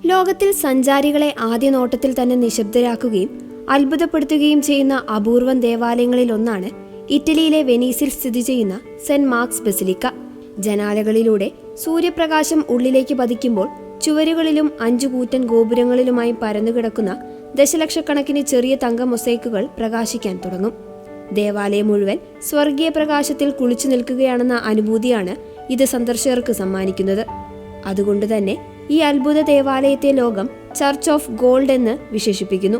ലോകത്തിൽ സഞ്ചാരികളെ ആദ്യ നോട്ടത്തിൽ തന്നെ നിശബ്ദരാക്കുകയും അത്ഭുതപ്പെടുത്തുകയും ചെയ്യുന്ന അപൂർവം ദേവാലയങ്ങളിലൊന്നാണ് ഇറ്റലിയിലെ വെനീസിൽ സ്ഥിതി ചെയ്യുന്ന സെന്റ് മാർക്സ് ബസിലിക്ക. ജനാലകളിലൂടെ സൂര്യപ്രകാശം ഉള്ളിലേക്ക് പതിക്കുമ്പോൾ ചുവരുകളിലും 5 കൂറ്റൻ ഗോപുരങ്ങളിലുമായി പരന്നുകിടക്കുന്ന ദശലക്ഷക്കണക്കിന് ചെറിയ തങ്ക മൊസൈക്കുകൾ പ്രകാശിക്കാൻ തുടങ്ങും. ദേവാലയം മുഴുവൻ സ്വർഗീയ പ്രകാശത്തിൽ കുളിച്ചു നിൽക്കുകയാണെന്ന അനുഭൂതിയാണ് ഇത് സന്ദർശകർക്ക് സമ്മാനിക്കുന്നത്. അതുകൊണ്ട് തന്നെ ഈ അത്ഭുത ദേവാലയത്തെ ലോകം ചർച്ച് ഓഫ് ഗോൾഡ് എന്ന് വിശേഷിപ്പിക്കുന്നു.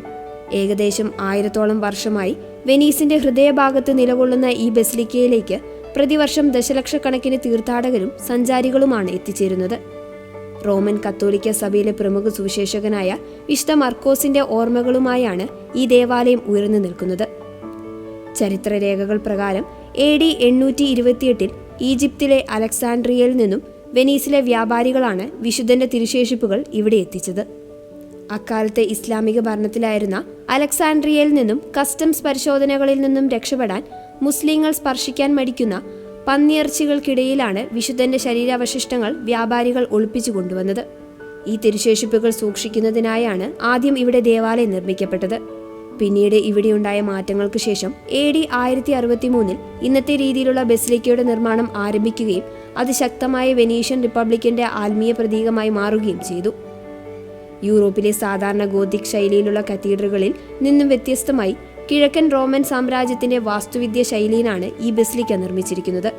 ഏകദേശം 1000ഓളം വർഷമായി വെനീസിന്റെ ഹൃദയഭാഗത്ത് നിലകൊള്ളുന്ന ഈ ബസിലിക്കയിലേക്ക് പ്രതിവർഷം ദശലക്ഷക്കണക്കിന് തീർത്ഥാടകരും സഞ്ചാരികളുമാണ് എത്തിച്ചേരുന്നത്. റോമൻ കത്തോലിക്ക സഭയിലെ പ്രമുഖ സുവിശേഷകനായ വിശുദ്ധ മർക്കോസിന്റെ ഓർമ്മകളുമായാണ് ഈ ദേവാലയം ഉയർന്നു നിൽക്കുന്നത്. ചരിത്രരേഖകൾ പ്രകാരം AD 828 ഈജിപ്തിലെ അലക്സാൻഡ്രിയയിൽ നിന്നും വെനീസിലെ വ്യാപാരികളാണ് വിശുദ്ധന്റെ തിരുശേഷിപ്പുകൾ ഇവിടെ എത്തിച്ചത്. അക്കാലത്തെ ഇസ്ലാമിക ഭരണത്തിലായിരുന്ന അലക്സാൻഡ്രിയയിൽ നിന്നും കസ്റ്റംസ് പരിശോധനകളിൽ നിന്നും രക്ഷപ്പെടാൻ മുസ്ലിങ്ങൾ സ്പർശിക്കാൻ മടിക്കുന്ന പന്നിയിറച്ചികൾക്കിടയിലാണ് വിശുദ്ധന്റെ ശരീരാവശിഷ്ടങ്ങൾ വ്യാപാരികൾ ഒളിപ്പിച്ചു കൊണ്ടുവന്നത്. ഈ തിരുശേഷിപ്പുകൾ സൂക്ഷിക്കുന്നതിനായാണ് ആദ്യം ഇവിടെ ദേവാലയം നിർമ്മിക്കപ്പെട്ടത്. പിന്നീട് ഇവിടെയുണ്ടായ മാറ്റങ്ങൾക്ക് ശേഷം AD 1063 ഇന്നത്തെ രീതിയിലുള്ള ബസിലിക്കയുടെ നിർമ്മാണം ആരംഭിക്കുകയും അത് ശക്തമായ വെനീഷ്യൻ റിപ്പബ്ലിക്കിന്റെ ആത്മീയ പ്രതീകമായി മാറുകയും ചെയ്തു. യൂറോപ്പിലെ സാധാരണ ഗോത്തിക് ശൈലിയിലുള്ള കത്തീഡ്രലുകളിൽ നിന്നും വ്യത്യസ്തമായി കിഴക്കൻ റോമൻ സാമ്രാജ്യത്തിന്റെ വാസ്തുവിദ്യ ശൈലിയിലാണ് ഈ ബസിലിക്ക നിർമ്മിച്ചിരിക്കുന്നത്.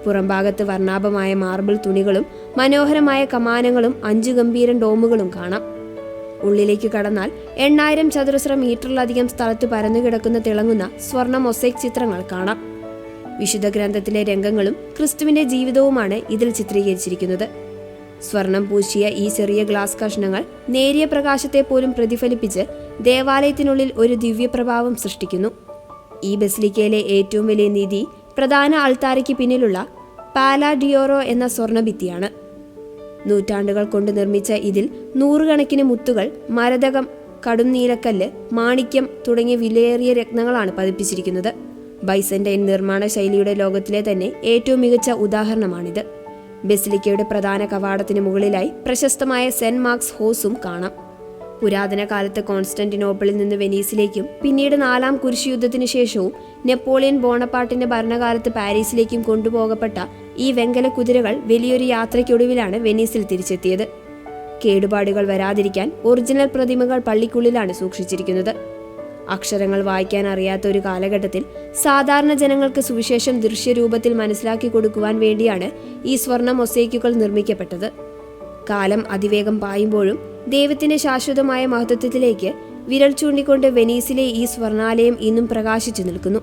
പുറംഭാഗത്ത് വർണ്ണാഭമായ മാർബിൾ തുണികളും മനോഹരമായ കമാനങ്ങളും 5 ഗംഭീര ഡോമുകളും കാണാം. ഉള്ളിലേക്ക് കടന്നാൽ 8000 ചതുരശ്ര മീറ്ററിലധികം സ്ഥലത്ത് പരന്നുകിടക്കുന്ന തിളങ്ങുന്ന സ്വർണ്ണ മൊസൈക് ചിത്രങ്ങൾ കാണാം. വിശുദ്ധ ഗ്രന്ഥത്തിലെ രംഗങ്ങളും ക്രിസ്തുവിന്റെ ജീവിതവുമാണ് ഇതിൽ ചിത്രീകരിച്ചിരിക്കുന്നത്. സ്വർണം പൂശിയ ഈ ചെറിയ ഗ്ലാസ് കഷ്ണങ്ങൾ നേരിയ പ്രകാശത്തെ പോലും പ്രതിഫലിപ്പിച്ച് ദേവാലയത്തിനുള്ളിൽ ഒരു ദിവ്യപ്രഭാവം സൃഷ്ടിക്കുന്നു. ഈ ബസിലിക്കയിലെ ഏറ്റവും വലിയ നിധി പ്രധാന അൾത്താരയ്ക്ക് പിന്നിലുള്ള പാലാഡിയോറോ എന്ന സ്വർണ്ണഭിത്തിയാണ്. നൂറ്റാണ്ടുകൾ കൊണ്ട് നിർമ്മിച്ച ഇതിൽ 100 കണക്കിന് മുത്തുകൾ, മരതകം, കടും നീലക്കല്ല്, മാണിക്യം തുടങ്ങിയ വിലയേറിയ രത്നങ്ങളാണ് പതിപ്പിച്ചിരിക്കുന്നത്. ബൈസന്റൈൻ നിർമ്മാണ ശൈലിയുടെ ലോകത്തിലെ തന്നെ ഏറ്റവും മികച്ച ഉദാഹരണമാണിത്. ബസിലിക്കയുടെ പ്രധാന കവാടത്തിന് മുകളിലായി പ്രശസ്തമായ സെന്റ് മാർക്സ് ഹോസും കാണാം. പുരാതന കാലത്ത് കോൺസ്റ്റന്റിനോപ്പിളിൽ നിന്ന് വെനീസിലേക്കും പിന്നീട് 4ാം കുരിശുയുദ്ധത്തിനു ശേഷവും നെപ്പോളിയൻ ബോണപ്പാർട്ടിന്റെ ഭരണകാലത്ത് പാരീസിലേക്കും കൊണ്ടുപോകപ്പെട്ട ഈ വെങ്കല കുതിരകൾ വലിയൊരു യാത്രയ്ക്കൊടുവിലാണ് വെനീസിൽ തിരിച്ചെത്തിയത്. കേടുപാടുകൾ വരാതിരിക്കാൻ ഒറിജിനൽ പ്രതിമകൾ പള്ളിക്കുള്ളിലാണ് സൂക്ഷിച്ചിരിക്കുന്നത്. അക്ഷരങ്ങൾ വായിക്കാൻ അറിയാത്ത ഒരു കാലഘട്ടത്തിൽ സാധാരണ ജനങ്ങൾക്ക് സുവിശേഷം ദൃശ്യരൂപത്തിൽ മനസ്സിലാക്കി കൊടുക്കുവാൻ വേണ്ടിയാണ് ഈ സ്വർണ്ണ മൊസൈക്കുകൾ നിർമ്മിക്കപ്പെട്ടത്. കാലം അതിവേഗം പായുമ്പോഴും ദൈവത്തിന്റെ ശാശ്വതമായ മഹത്വത്തിലേക്ക് വിരൽ ചൂണ്ടിക്കൊണ്ട് വെനീസിലെ ഈ സ്വർണ്ണാലയം ഇന്നും പ്രകാശിച്ചു നിൽക്കുന്നു.